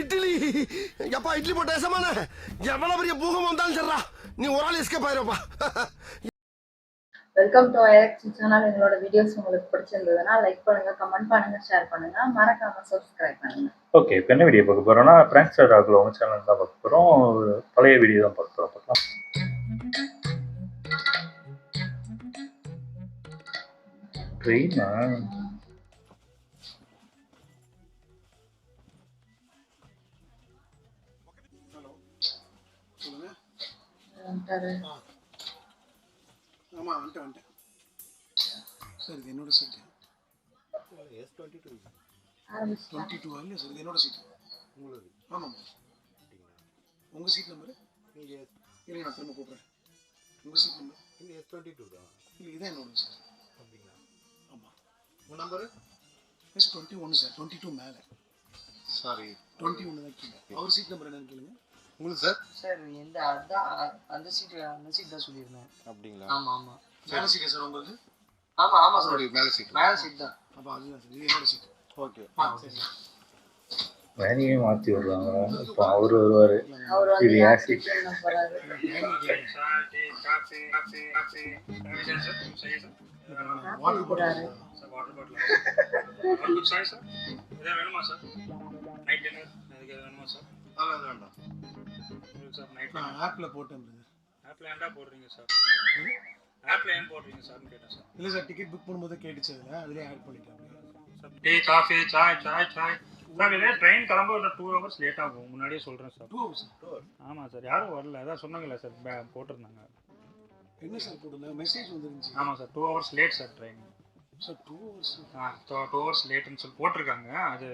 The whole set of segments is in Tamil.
இட்லி எப்பா இட்லி போட்ட ஏசமான எவ்வளவு பெரிய பூகம் வந்தாலும் சரிடா நீ ஒரு ஆள் எஸ்கேப் ஆயிருப்பா. Welcome to IX channel. எங்களோட வீடியோஸ் உங்களுக்கு பிடிச்சிருந்ததுன்னா லைக் பண்ணுங்க, கமெண்ட் பண்ணுங்க, ஷேர் பண்ணுங்க, மறக்காம சப்ஸ்கிரைப் பண்ணுங்க. ஓகே, இப்போ என்ன வீடியோ பார்க்க போறோம்னா பிராங்க் ஸ்டார் ராகுல் அவங்க சேனல் தான் பார்க்க போறோம். பழைய வீடியோ தான் பார்க்க போறோம். பார்க்கலாம். ட்ரெயினா ஆமா வந்துட்டேன். சார் இது என்னோட சீட்டு. S22 22 இல்ல சார், இது என்னோட சீட்டு. உங்களுக்கு? ஆமாம். உங்க சீட் நம்பர்? நீங்க இருங்க நான் திரும்ப கூப்பிடுறேன். உங்க சீட் நம்பர்? இந்த S22 தான். இல்ல இதான் என்னோட சார். அப்படிங்களா? ஆமா. உங்க நம்பர்? S21 சார், 22 மேல. சாரி 21 தான் கீழ. அவர் சீட் நம்பர் என்னன்னு கேளுங்க. உங்களுக்கு சார்? சார் எந்த அந்த சீட் தான் சொல்லியிருந்தேன். அப்படிங்களா? ஆமா ஆமா. மேல சீட் சார் உங்களுக்கு? ஆமா ஆமா சார், மேல சீட். மேல சீட் தான். அப்ப அதுதான் சார், இது என்னோட சீட். ஓகே. சரி. வேலையே மாற்றி விடுறாங்க. இப்போ அவரு வருவார். இது ஏன் சீட்? வாட்டர் போடுறாரு. ஆப்ல போட்டேன். ஆப்ல ஏன்டா போடுறீங்க சார்? ஆப்ல ஏன் போடுறீங்க சார்னு கேட்டேன் சார். இல்ல சார், டிக்கெட் புக் பண்ணும்போது கேட்டுச்சு, அதுலயே ஆட் பண்ணிட்டேன். டீ காஃபி சாய் சார், இதே ட்ரெயின் கிளம்ப ஒரு 2 hours லேட் ஆகும். முன்னாடியே சொல்றேன் சார். 2 hours? ஆமா சார், யாரும் வரல. அதான் சொன்னாங்கல்ல சார், போட்டிருந்தாங்க. என்ன சார் போட்டுருந்தாங்க? மெசேஜ் வந்துருந்துச்சு. ஆமா sir, 2 hours late sir train. Sir 2 hours? 2 hours லேட்னு சொல்லி போட்டிருக்காங்க. அது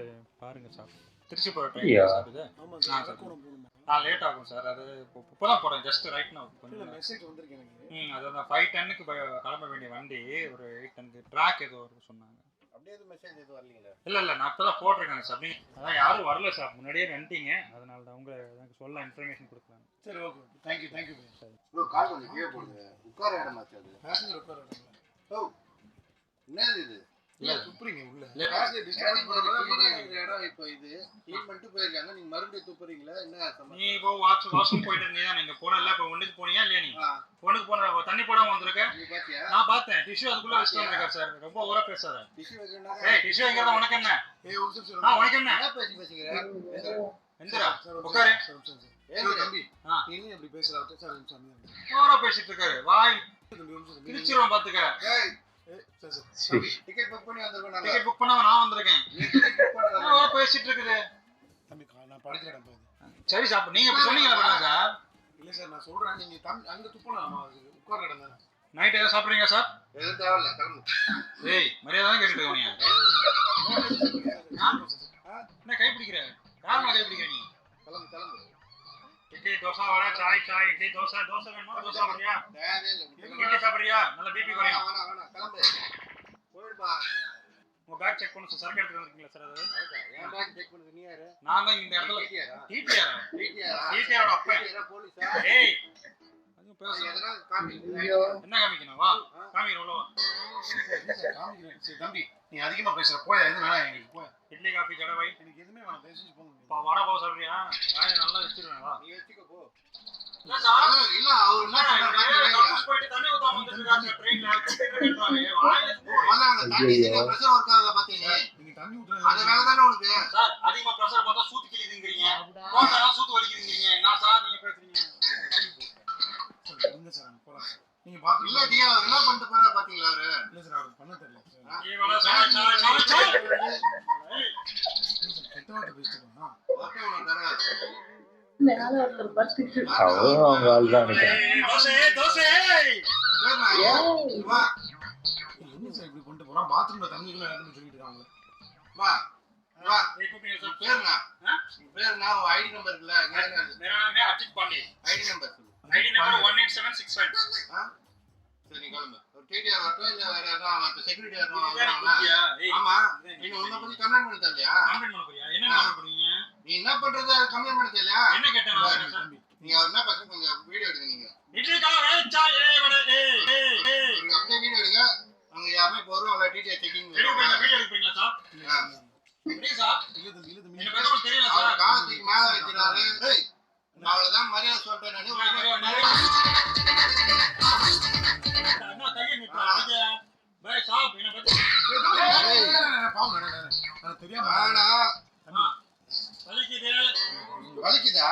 பாருங்க சார். திருச்சி போகிற ட்ரெயின் சார் இது. ஆமாம் சார், அரக்கோணம் போகணுமா? லேட் ஆகும் சார். அது இப்போ தான் போகிறேன், ஜஸ்ட் ரைட் நான் கொஞ்சம் மெசேஜ் வந்திருக்கு எனக்கு. அதான் 5:10க்கு கிளம்ப வேண்டிய வண்டி ஒரு 8:10 ட்ராக் ஏதோ சொன்னாங்க. அப்படியே எதுவும் மெசேஜ் எதுவும் வரலீங்களா? இல்லை நான் இப்போ தான் போட்டிருக்கேங்க சார். அதான் யாரும் வரல சார், முன்னாடியே வந்துட்டீங்க. அதனால தான் எனக்கு சொல்ல இன்ஃபர்மேஷன் கொடுக்கலாம். சரி, okay, thank you sir. Bro call கொஞ்சம் கீழே போடுங்க. உட்கார இடமாச்சு அது. பேசஞ்சர் உட்கார இடங்களா? ஓ என்னது இது? இல்ல துப்புறீங்க உள்ள. பேசஞ்சர் டிஸ்டர்ப் பண்ற இடம். இப்போ இது க்ளீன் பண்ணிட்டு போயிருக்காங்க, நீங்க மறுபடியும் துப்புறீங்களா? என்ன நீ இப்போ வாஷ்ரூம் போயிட்டு இருந்தீங்க. நீங்க போனல, இப்போ ஒண்ணுக்கு போனியா இல்லையா? நீ ஒண்ணுக்கு போன தண்ணி போடாம வந்திருக்க. நீ பாத்தியா? நான் பார்த்தேன். டிஷ்யூ அதுக்குள்ள வச்சிட்டு வந்திருக்காரு சார். ரொம்ப ஓவரா பேசாத. டிஷ்யூ வைக்கறனா? டிஷ்யூ வைக்கிறத உனக்கு என்ன? ஒரு நிமிஷம். உனக்கு என்ன? என்ன பேசிக்கிறீங்க? எந்திரா உட்காரு. ஏங்க தம்பி, நீ என்ன இப்படி பேசுற? சார் ஒரு நிமிஷம். ஓவரா பேசிட்டு இருக்காரு. வாய் திருச்சிரோம் பாத்துக்க. ஏய் சார் டிக்கெட் புக் பண்ணி வந்திருக்கேன். டிக்கெட் புக் பண்ணாம நான் வந்திருக்கேன். டிக்கெட் புக் பண்ணல. ஓவரா பேசிட்டு இருக்குது. தம்பி நான் படிக்கிற இடம் பாரு. சரி சார், நீங்க இப்ப சொன்னீங்க சார். இல்ல சார், நான் சொல்றேன், நீங்க அங்க துப்பலாம். உட்கார இடம் தானே. நைட் ஏதாவது சாப்பிடுறீங்க சார்? எதுவும் தேவையில்ல, கிளம்பு. ஏய் மரியாதை தான் கேட்டுட்டு இருக்கோம். என்ன கை பிடிக்கிற? யாருமா கை பிடிக்கிற நீ? கிளம்பு. இட்லி தோசை வடை சாய் இட்லி தோசை வேணுமா? தோசை சாப்பிடுறியா? தேவையில்லை. இட்லி சாப்பிடுறியா? நல்ல பிபி குறையும். வேணாம் கிளம்பு. போயிடுப்பா. உங்க பேக் செக் பண்ணு சார். சரக்கு எடுத்து வந்திருக்கீங்களா சார்? அது ஏன் பேக் செக் பண்ணுது? நீ யாரு? நான் தான் இந்த இடத்துல டிடிஆர் அப்ப போலீஸா? ஏய் அது பேசு. எதனா காமி. என்ன காமிக்கணும்? வா காமிக்கிறேன். உள்ள வா. சரி தம்பி, நீ அதிகமா பேசுற. போய் எது வேணாம் எங்களுக்கு. போய் இட்லி காஃபி கடை வை. எனக்கு எதுவுமே வேணாம். பேசி போங்க. வடை பாவ சாப்பிடுறியா? வாயை நல்லா வச்சிருவேன். வா. நீ வெச்சுக்க போ. என்ன சார்? இல்ல அவர் என்ன பண்றாரு? போயிட்டு தண்ணி ஊத்தாம வந்துருக்காங்க ட்ரெயின்ல. வாயில அந்த தண்ணி இதுல பிரஷர் ஒர்க் ஆகுதா பாத்தீங்க? நீங்க தண்ணி ஊத்துற அது வேற தானே உனக்கு. சார் அதிகமா பிரஷர் பார்த்தா சூத்து கிழிதுங்கறீங்க. போட்டா சூத்து வலிக்குதுங்கறீங்க. நான் சார் நீங்க பேசுறீங்க. இருங்க சார், போலாம். நீங்க பாத்து இல்ல டியா அவர் என்ன பண்ணிட்டு போறா பாத்தீங்களா அவரு? இல்ல சார், அவர் பண்ண தெரியல சார். நீ வர சாய். கெட்டவாட்ட பேசிட்டோம்னா ஓகே உனக்கு தர. மேல ஒருத்தர் படுத்துட்டு அவரும் அவங்க ஆள் தான் நினைக்கிறேன். தோசை வா என்ன சார் இப்படி கொண்டு போறான்? பாத்ரூம்ல தண்ணிக்குள்ள இறந்து சொல்லிட்டு இருக்காங்க. வா வா. பேருனா பேருனா ஐடி நம்பர் இருக்குல்ல? मेरा नाम है अजित पांडे. ஐடி நம்பர் சொல்லு. ID number 18765. சரி கிளம்பு. ஒரு டிடிஆர் வரட்டும் இல்ல வேற யாராவது மத்த செக்யூரிட்டி யாராவது நீங்க வராங்களா? கூப்பியா? ஏய் ஆமா. நீங்க உன்னை பத்தி கம்ப்ளைண்ட் பண்ண தெரியலையா? கம்ப்ளைன்ட் பண்ண போறியா? என்ன கம்ப்ளைன்ட் பண்ணுவீங்க? நீ என்ன பண்றது கம்ப்ளைண்ட் பண்ண தெரியலையா? என்ன கேட்டேன் நான்? தம்பி நீங்க அவர் என்ன பசங்க கொஞ்சம் வீடியோ எடுங்க. நீங்க இட்லி கால வேச்சா வடை ஒரு அப்படியே வீடியோ எடுங்க. அங்க யாருமே போறோம் இல்ல டிடிஆர் செக்கிங் வீடியோ எடுப்பீங்களா சார்? Ready sir? தம்பி எனக்கு பெட்ரோல் தெரியல அவர் சார். காலத்துக்கு மேல வைக்கிறாரு. ஏய், அவ்வளவுதான் மரியாதை சொல்லிட்டேன் நானு. அண்ணா கையை நிறுத்து. பாய் சாப் என்ன பத்தி தெரியாம வேணாம். வலிக்குது. வலிக்குதா?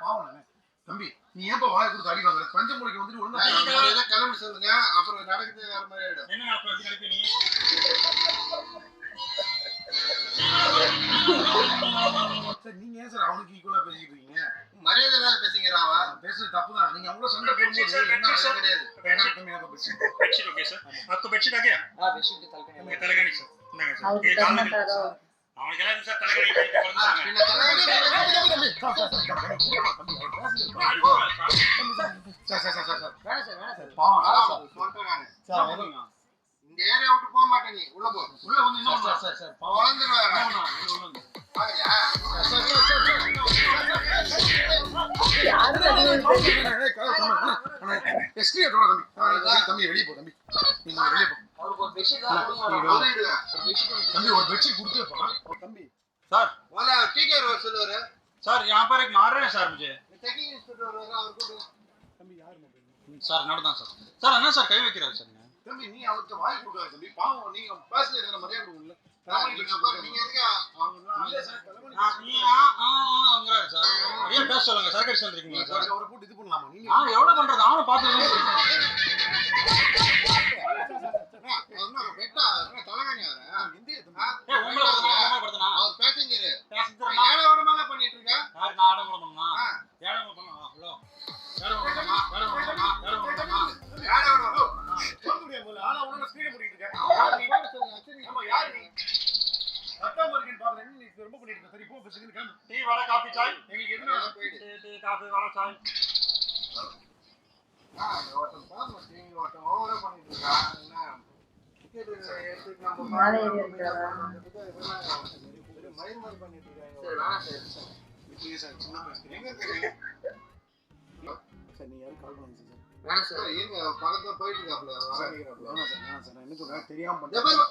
பாவம் நானே. தம்பி நீ ஏன் வாய் கொடுத்து அடி வாங்குற? பஞ்சமொழிக்கு வந்துட்டு ஒழுங்கா ஏதோ கிளம்பி சொல்லுங்க, அப்புறம் நடக்குது வேற மாதிரி ஆயிடும். என்ன நடக்கு நீ? சார் நீங்க ஏன் சார் அவனுக்கு ஈக்குவலா பேசிட்டு இருக்கீங்க? மரியாதை இல்லாத பேசுங்கிறாவா? பேசுறது தப்புதான். நீங்க அவங்கள சண்டை போடும்போது என்ன அது கிடையாது. बेडशीट ओके सर आपको बेडशीट आ गया हाँ बेडशीट तलकनी तलगनी सर नहीं सर அவருக்கு ये தர काल மாட்டாரோ? அவனுக்கு எல்லாம் சார் தலகணி கைக்கு கொடுத்தாங்க பின்ன தலைவலி வேணாம் சார் பாவம் சொல்லிட்டேன் நானு. சார் இந்த ஏரியா விட்டு போக மாட்டேன் நீ. உள்ள போ. உள்ள வந்து இன்னும் சார் பாவம் வளர்ந்துருவேன். பாருயா. யாரும் தண்ணி தம்பி வெளியே போ தம்பி. நீங்க வெளியே போ அவருக்கு ஒரு பெட்ஷீட் தான் கொடுங்க போயிடுவேன். ஒரு பெட்ஷீட் தம்பி. ஒரு பெட்ஷீட் கொடுத்தே போ தம்பி. सर முதல்ல டீச்சர் வர சொல்லுவாரு. सर यहां पर एक मार रहे हैं सर मुझे டெக்கிங் இன்ஸ்பெக்டர் வருவாரு, அவர் கூட. தம்பி யார் மொபைல்? सर நடதான் சார் சார் என்ன சார் கை வைக்கிறாரு சார் தம்பி நீ அவருக்கு வாய் கொடுக்காத தம்பி. பாவம் நீங்க பேசல இருக்கிற மரியாதை கொடுக்கல. நீங்க எதுக்கு அவங்க இல்ல சார் தலைவலி. நீ ஆங்கறாரு சார் அப்படியே பேச சொல்லுங்க சர்க்கரை சொல்றீங்க சார் அவரை போட்டு இது பண்ணலாமா நீங்க? எவ்வளவு பண்றது அவன பாத்து என்ன பெட்டா தலைகாணி வர இந்திய தம்பி. ஏய் உங்களை படுத்தனா அவர் பேசஞ்சர் பேசுறா ஏழை விடமால பண்ணிட்டு இருக்க. யார் நாடகம் பண்ணனுமா ஏடகம் பண்ணனும் ஹலோ ஏடகம் பண்ணனுமா ஏழை விட சொல்ல முடியாது போல. ஆனா உனக்கு ஸ்கிரீன் பண்ணிட்டு இருக்க. சொல்லுங்க. யார் நீ? அக்காம இருக்கேன்னு பாக்குறேன். நீ ரொம்ப பண்ணிட்டு இருக்க. சரி போ பேசுங்க கிளம்பு. டீ வடை காபி சாய் எங்களுக்கு என்ன போயிடு. டீ காபி வடை சாய் ஒருத்தன் பாருங்க, நீங்க ஒருத்தன் ஓவரா பண்ணிட்டு இருக்கா. என்ன டிக்கெட் எடுத்துட்டு நம்ம மேலே ஏறி இருக்காரா? மயிர் மாதிரி பண்ணிட்டு இருக்காங்க. சார் வேணாம் சார் இப்படியே சார் சின்ன பேசுறீங்க. எங்க இருக்கீங்க? சார் நீ யாரும் கால் பண்ணுங்க சார். வேணாம் சார் சார், இருங்க, பக்கத்துல போயிட்டு இருக்காப்ல, வராங்கிறாப்ல. வேணாம் சார் வேணாம் சார். நான் என்ன சொல்றேன் தெரியாம இந்த பண்ணேன்.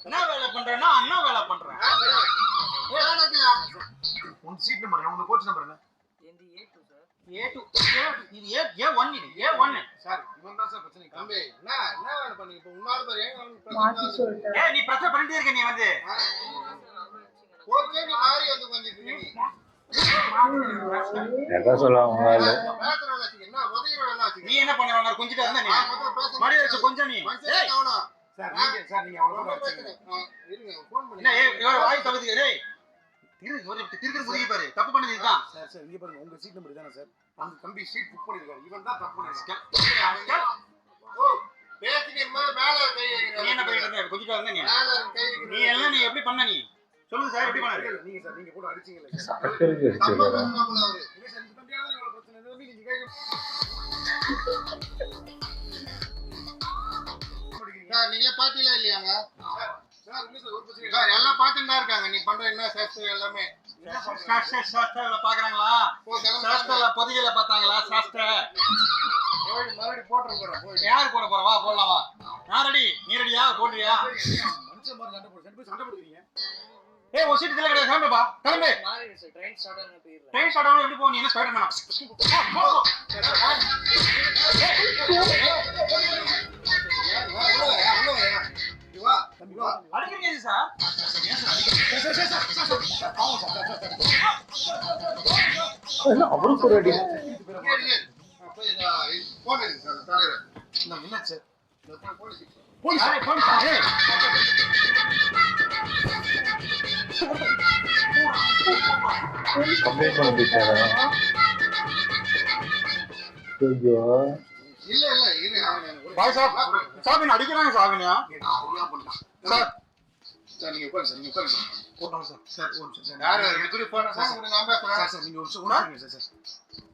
என்ன வேலை பண்றேன்னா அண்ணா வேலை பண்றேன் உன் சீட் நம்பர் உங்க கோச் நம்பர் என்ன? எந்த A2 சார் A2 இது A1 இது A1 சார் இவன் தான் சார் பிரச்சனை. தம்பி, என்ன வேலை பண்ணி இப்ப உன்னால பாரு, ஏன் அவனுக்கு மாத்தி பிரச்சனை சொல்லிட்டாரு. ஏய் நீ பிரச்சனை பண்ணிட்டே இருக்க நீ வந்து போகவே நீ மாறி வந்து கொஞ்சம் நீ எதா சொல்ல அவங்களால பேசுற வேலை வச்சுக்க, என்ன உதவிற வேலை வச்சுக்க. நீ என்ன பண்ண கொஞ்சிட்டே இருந்த நீ முதல்ல பேச மடி வச்சு கொஞ்சம் நீ மனுஷனே ஏய் கவனம். சார் நீங்க அவ்வளவு ரொம்ப கூட அடிச்சீங்க. பேசுறேன். இருங்க, ஃபோன் பண்ணி. என்ன ஏய் இவர வாய் தவிர்த்து டேய் திரு புரிய பாரு தப்பு பண்ணது இதுதான் சார் சார் இங்க பாருங்க உங்க சீட் நம்பர் தானே சார்? அந்த தம்பி சீட் புக் பண்ணிருக்காரு. இவன் தான் தப்பு பண்ணிருக்கான். ஓ, பேசிட்டு மேல கை நீ என்ன வைக்கிறேன். பண்ணிட்டு இருந்த கொஞ்சிட்டே இருந்த நீ மேல கை நீ எல்லாம் நீ எப்படி பண்ண நீ சொல்லுங்க சார் எப்படி பண்ணாரு நீங்க சார் நீங்க கூட அடிச்சீங்கல்ல சார். சக்கருக்கு தப்பா அடிச்சிருக்காரு. பேசுனாப்புல அவரு. இல்ல சார் இந்த தம்பியால தான் இவ்வளவு பிரச்சனை. இந்த தம்பி நீங்க கேட்க சார், நீங்களே பாத்தீங்களா இல்லையாங்க? சார் இல்ல சார் ஒரு பிரச்சனை இல்ல. சார், எல்லாம் பாத்துட்டு தான் இருக்காங்க. நீ பண்ற என்ன சாஸ்திரம் எல்லாமே. சாஸ்திரல பாக்குறாங்களா போ, கிளம்பு. சாஸ்திரல பொதிகளை பார்த்தாங்களா சாஸ்திர போயிடு, மறுபடியும் போட்டுற போறேன், போயிடு. யாரு போட போற வா போடலாம் வா நான் ரெடி நீ ரெடியா போடுறியா மனுஷன் மாதிரி சண்டை போடு. ரெண்டு பேரும் சண்டை போடுறீங்க. ஏய் ஒரு சீட் கிடையாது கிளம்புப்பா கிளம்பு மாறிடு சார் ட்ரெயின் ஸ்டார்ட் ஆன போயிடுறேன் ட்ரெயின் ஸ்டார்ட் ஆகும் எப்படி போ நீ என்ன ஸ்பைடர் மேனா வா, உள்ள வா, உள்ள வா. நீ வா, தம்பி வா. அடிக்கிறீங்க சார் என்ன அவருக்கு ஒரு அடி இங்கே இரு. போய் போன் எடுங்க சார், தலைவர். இந்த மின்னட் சார். இந்த போலீஸ். போலீஸ் அரே போன் ஏய் கம்ப்ளைண்ட் பண்ண போயிட்டாரா? ஐயோ இல்ல இல்ல இரு, அவன் எனக்கு ஒரு- பாய் சாப் சாப்பின் அடிக்கிறாங்க சாப்பினியா சரியா பண்ணிட்டான். சார் சார் நீங்க உட்காருங்க சார். நீங்க உட்காருங்க சார். போட்டோம் சார். சார் ஒரு நிமிஷம் சார். யாரு இதுக்கு போன் கொடுங்க, நான் பேசுறேன். சார் சார் நீங்க ஒரு நிமிஷம் சார்.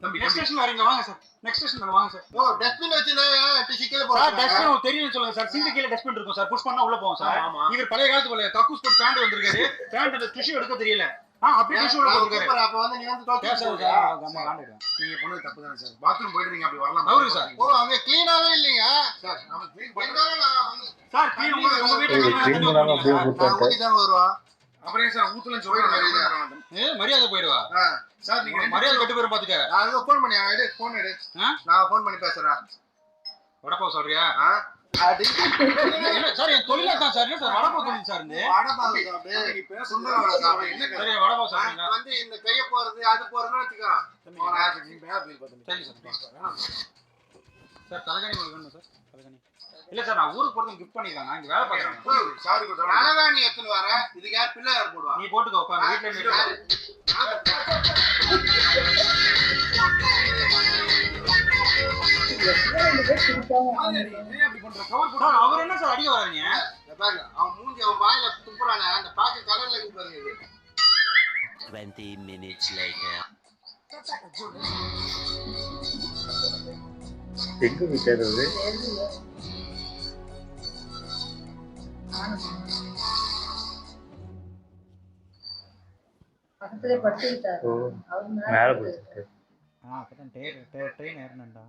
தம்பி நெக்ஸ்ட் தம்பி ஸ்டேஷன் வரீங்க வாங்க சார் நெக்ஸ்ட் ஸ்டேஷன் வாங்க சார் ஓ, டஸ்ட்பின் வச்சுனா டிஷி கீழ சார் போறாங்க. டஸ்ட்பின் உங்களுக்கு தெரியும் சொல்லுங்க சார் சிங்க் கீழ டஸ்ட்பின் இருக்கும் சார் புஷ் பண்ணா உள்ள போகும் சார் ஆமா. இவர் பழைய காலத்து போல கக்கூஸ் போட்டு பேண்ட் வந்திருக்காரு பேண்ட் அந்த டிஷ்யூ எடுக்க தெரியல அப்படியே டிஷ்யூல போட்டுருக்காரு. சூப்பர். அப்ப வந்து நீ வந்து தோத்து பேசாத போறியா? சார், அம்மா காண்டிடுவேன். நீங்க பண்ணது தப்பு தானே சார். பாத்ரூம் போயிட்டு நீங்க அப்படி வரலாம். அவருக்கு சார். ஓ அங்க க்ளீனாவே இல்லைங்க சார் அவன் க்ளீன் இருந்தாலும் நான் வந்து சார் clean உங்க வீட்டுல இது clean க்ளீன் பண்ணாமல் அப்படியே நான் கொடுத்தாரு. ஊத்தி தான் வருவான். அப்புறம் ஏன் சார் ஊத்துலன்னு சொல்லிடுறாங்க. மரியாதை போயிடுவா. சார் நீங்க மரியாதை கெட்டு போயிரும் பாத்துக்க. நான் ஃபோன் பண்ணி எடு ஃபோன் எடு. நான் ஃபோன் பண்ணி பேசுறேன். வடப்பாவு சொல்றியா? அடி இல்ல சார், என் தொழிலா தான் சார். என்ன சார் வடப்பாவு தொழில் சார் இது? வடபாவு சாப்பிடு. நீ பேச சுண்டலோட சாப்பிடு. என்ன சரி, வடப்பாவு சாப்பிடுங்க. நான் வந்து இந்த கைய போறது அது போறதுன்னு வச்சுக்கோ. நீ பேர போய் சரி சார். சார் தலைகாணி உங்களுக்கு வேணும் சார்? தலைகாணி இல்ல சார், நான் ஊருக்கு போறது கிஃப்ட் பண்ணிருக்காங்க. இங்க வேலை பாக்குறேன். சாரி கொடுத்தா அழகாணி எத்தனை வர இதுக்கு யார் பிள்ளையார் போடுவா? நீ போட்டுக்கோ, உட்காந்து வீட்டுல இருந்து. அப்படி பண்ற கவர் சார், அவர் என்ன சார் அடிக்க வராங்க? இந்த பாருங்க அவன் மூஞ்சி அவன் வாயில துப்புறானே அந்த பாக்க கலர்ல இருக்கு பாருங்க இது. 20 minutes later. எங்க விற்கிறது? பக்கத்துல படுத்துக்கிட்டாரு. ஓ, அவர் மேல மேல கொடுத்துட்டு. அப்பதான் ட்ரெயின் ஏறினேன்டா.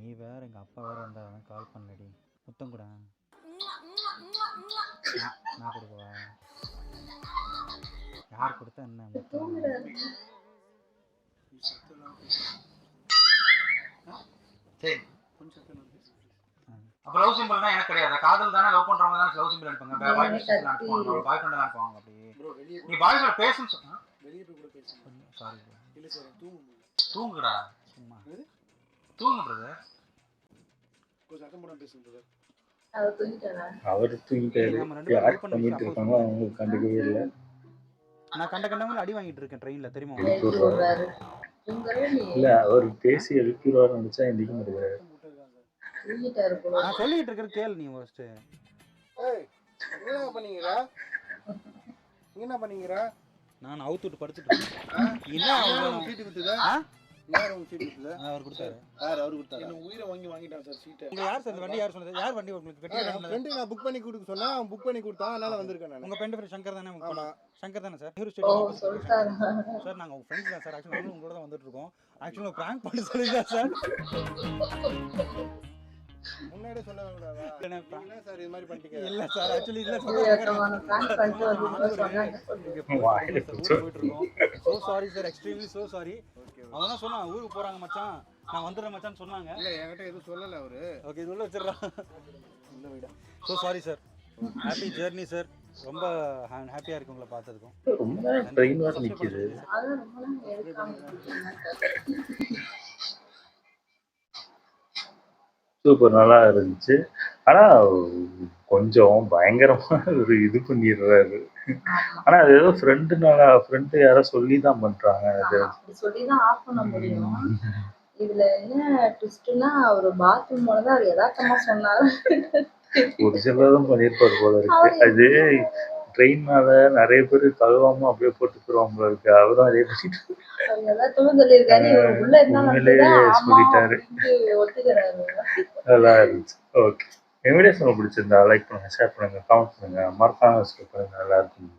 நீ வேற எங்க அப்பா வேற வந்தா அவன் கால் பண்ணடி. முத்தம் கூட நான் கொடுக்கவா? யார் கொடுத்தா என்ன முத்தம்? தூங்குறாரு. சரி, அப்ப லவ் சிம்பிள்னா எனக்கு கிடையாது. காதல் தானே, லவ் பண்றவங்க தான் லவ் சிம்பிள் அனுப்புங்க. பாய் ஃப்ரெண்ட் அனுப்புவாங்க, பாய் ஃப்ரெண்ட் அனுப்புவாங்க. அப்படி ப்ரோ வெளிய நீ பாய் ஃப்ரெண்ட் பேசணும் சொன்னா வெளிய போய் கூட பேசுங்க. சாரி இல்ல சார் தூங்கு. தூங்குடா, சும்மா தூங்கு பிரதர். கொஞ்சம் சத்தம் போடாம பேசுங்க பிரதர். அவர் தூங்கிட்டாரா? அவர் தூங்கிட்டாரு. யார் பண்ணிட்டு இருக்காங்க அவங்க கண்டுக்கவே இல்லை. நான் கண்டவங்க அடி வாங்கிட்டு இருக்கேன் ட்ரெயின்ல, தெரியுமா? எழுப்பி விடுறாரு. தூங்கவே இல்லையே. இல்ல அவர் பேசி எழுப்பிடுவார் நினைச்சா எந்திக்க முடியாது. தூங்கிட்டாரு போல. நான் சொல்லிட்டு இருக்கிற கேள் நீ ஃபர்ஸ்ட். ஏய் என்ன பண்ணீங்கடா? என்ன பண்ணீங்கடா? நான் அவுத்துட்டு படுத்துட்டு இருக்கேன். என்ன அவங்க சீட்டு குடுத்ததா? யார் உங்க சீட்டு குடுத்ததா? அவர் கொடுத்தாரு. யார் அவர் கொடுத்தாரா? என்ன உயிரை வாங்கிட்டான் சார் சீட்டை. உங்க யார் சார் இந்த வண்டி யார் சொன்னது? யார் வண்டி உங்களுக்கு கட்டி தரணும்? ஃப்ரெண்ட் நான் புக் பண்ணி கொடுக்க சொன்னா அவன் புக் பண்ணி கொடுத்தான் அதனால வந்திருக்கேன் நான். உங்க ஃப்ரெண்ட் சங்கர் தானே? ஆமா. சங்கர் தானே சார்? ஹீரோ ஓ ஸ்டேடியம் சொல்லிட்டாரா? சார் நாங்க உங்க ஃப்ரெண்ட்ஸ் தான் சார். ஆக்சுவலி நாங்களும் உங்களோட தான் வந்துட்டு இருக்கோம். ஆக்சுவலி பிராங்க் பண்ணி சொல்லிட்டா சார். முன்னாடியே சொல்ல வேண்டாமா? என்ன என்ன சார் இது மாதிரி பண்ணிட்டீங்க? இல்ல சார், ஆக்சுவலி இல்ல ஏக்கமான prank பண்ணிட்டு வந்து சொன்னாங்க. வாயில போயிட்டு இருக்கோம். So sorry sir, extremely so sorry. அவங்க தான் சொன்னாங்க ஊருக்கு போறாங்க மச்சான், நான் வந்துடுறேன் மச்சான்னு சொன்னாங்க. இல்ல என்கிட்ட எதுவும் சொல்லல அவரு. ஓகே, இது உள்ள வச்சிடுறா. இந்த வீடா. So sorry sir. Happy journey sir. ரொம்ப ஹாப்பியா இருக்கு உங்களை பார்த்ததுக்கும். ரொம்ப ட்ரெயின் வர நிக்குது. அது ரொம்ப நாள் எடுக்காம இருக்கீங்க. சூப்பர், நல்லா இருந்துச்சு. ஆனா கொஞ்சம் பயங்கரமா ஒரு இது பண்ணிடுறாரு. ஆனா அது ஏதோ ஃப்ரெண்டு யாரோ சொல்லிதான் பண்றாங்க. அது அப்படி சொல்லிதான் ஆஃப் பண்ண முடியும். இதுல என்ன ட்விஸ்ட்னா ஒரு பாத்ரூம் போலதான் அவர் யதார்த்தமா சொன்னாரு. ஒரு சிலரும் பண்ணியிருப்பாரு போல இருக்கு. அது ட்ரெயின் மேல நிறைய பேர் கழுவாம அப்படியே போட்டுக்கிறோம் போல இருக்கு. அவரும் அதே பண்ணிட்டு அவர் யதார்த்தமா சொல்லியிருக்காரு. இவர் உள்ள இருந்தா உண்மையிலேயே சொல்லிட்டாரு. ஒத்துக்கிறாரு. நல்லா இருந்துச்சு. ஓகே, என் வீடியோஸ் உங்களுக்கு பிடிச்சிருந்தா லைக் பண்ணுங்க, ஷேர் பண்ணுங்க, கமெண்ட் பண்ணுங்க, மறக்காம சப்ஸ்கிரைப் பண்ணுங்க. நல்லா இருக்கும்.